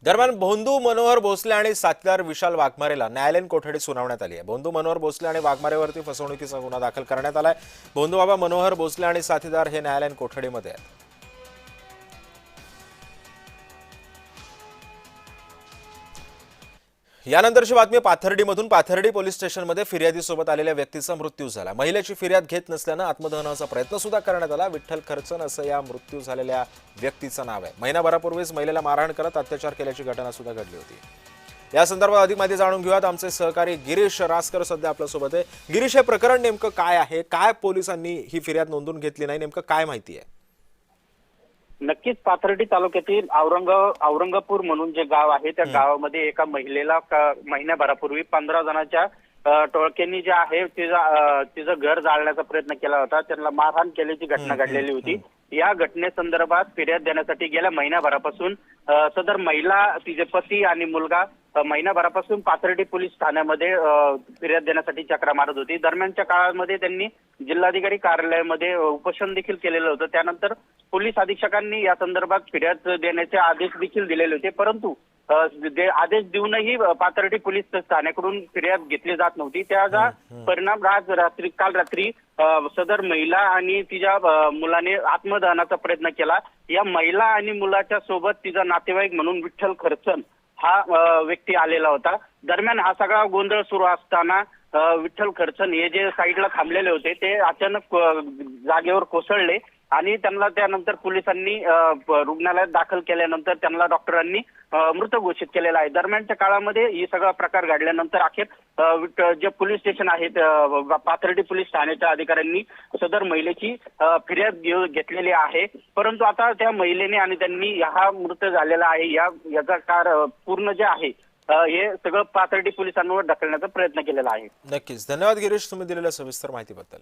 दरम्यान भोंदू मनोहर भोसले आणि साथीदार विशाल वाघमारेला न्यायालयीन कोठडी सुनावण्यात आली आहे। भोंदू मनोहर भोसले आणि वाघमारेवरती फसवणुकीचा गुन्हा दाखल करण्यात आलाय। भोंदू बाबा मनोहर भोसले आणि साथीदार हे न्यायालयीन कोठडीमध्ये आहेत। यानंतरची बातमी पाथर्डीमधून। पाथर्डी पोलीस स्टेशनमध्ये फिर्यादीसोबत आलेल्या व्यक्तीचा मृत्यू झाला। महिलेची फिर्याद घेत नसल्याने आत्मदहनाचा प्रयत्न सुद्धा करण्यात आला। विठ्ठल खरचन असं या मृत्यू झालेल्या व्यक्तीचं नाव आहे। महिनाभरापूर्वीच महिलेला मारहाण करत अत्याचार केल्याची घटना सुद्धा घडली होती। या संदर्भात अधिक माहिती जाणून घेऊयात। आमचे सहकारी गिरीश रासकर सध्या आपल्या सोबत आहे। गिरीश, हे प्रकरण नेमकं काय आहे? काय पोलिसांनी ही फिर्याद नोंदवून घेतली नाही? नेमकं काय माहिती आहे? नक्कीच पाथर्डी तालुक्यातील औरंगापूर म्हणून जे गाव आहे त्या गावामध्ये एका महिलेला महिन्याभरापूर्वी 15 जणांच्या टोळक्यांनी जे आहे तिचं घर जाळण्याचा प्रयत्न केला होता। त्यांना मारहाण केल्याची घटना घडलेली होती। या घटनेसंदर्भात फिर्याद देण्यासाठी गेल्या महिन्याभरापासून सदर महिला, तिचे पती आणि मुलगा महिनाभरापासून पाथर्डी पोलीस ठाण्यामध्ये फिर्याद देण्यासाठी चक्रा मारत होती। दरम्यानच्या काळामध्ये त्यांनी जिल्हाधिकारी कार्यालयामध्ये उपोषण देखील केलेलं होतं। त्यानंतर पोलीस अधीक्षकांनी या संदर्भात फिर्याद देण्याचे आदेश देखील दिलेले होते, परंतु आदेश देऊनही पाथर्डी पोलीस ठाण्याकडून फिर्याद घेतली जात नव्हती। त्याचा परिणाम काल रात्री सदर महिला आणि तिच्या मुलाने आत्मदहनाचा प्रयत्न केला। या महिला आणि मुलाच्या सोबत तिचा नातेवाईक म्हणून विठ्ठल खरचन हा व्यक्ती आलेला होता। दरम्यान हा सगळा गोंधळ सुरू असताना विठ्ठल खरचन हे जे साईडला थांबलेले होते ते अचानक जागेवर कोसळले आणि त्यांना त्यानंतर पोलिसांनी रुग्णालयात दाखल केल्यानंतर त्यांना डॉक्टरांनी मृत घोषित केलेला आहे। दरम्यानच्या काळामध्ये ही सगळा प्रकार घडल्यानंतर अखेर जे पोलीस स्टेशन आहेत पाथर्डी पोलीस ठाण्याच्या अधिकाऱ्यांनी सदर महिलेची फिर्याद घेतलेली आहे, परंतु आता त्या महिलेने आणि त्यांनी हा मृत झालेला आहे याचा पूर्ण जे आहे हे सगळं पाथर्डी पोलिसांवर ढकलण्याचा प्रयत्न केलेला आहे। नक्कीच, धन्यवाद गिरीश, तुम्ही दिलेल्या सविस्तर माहितीबद्दल।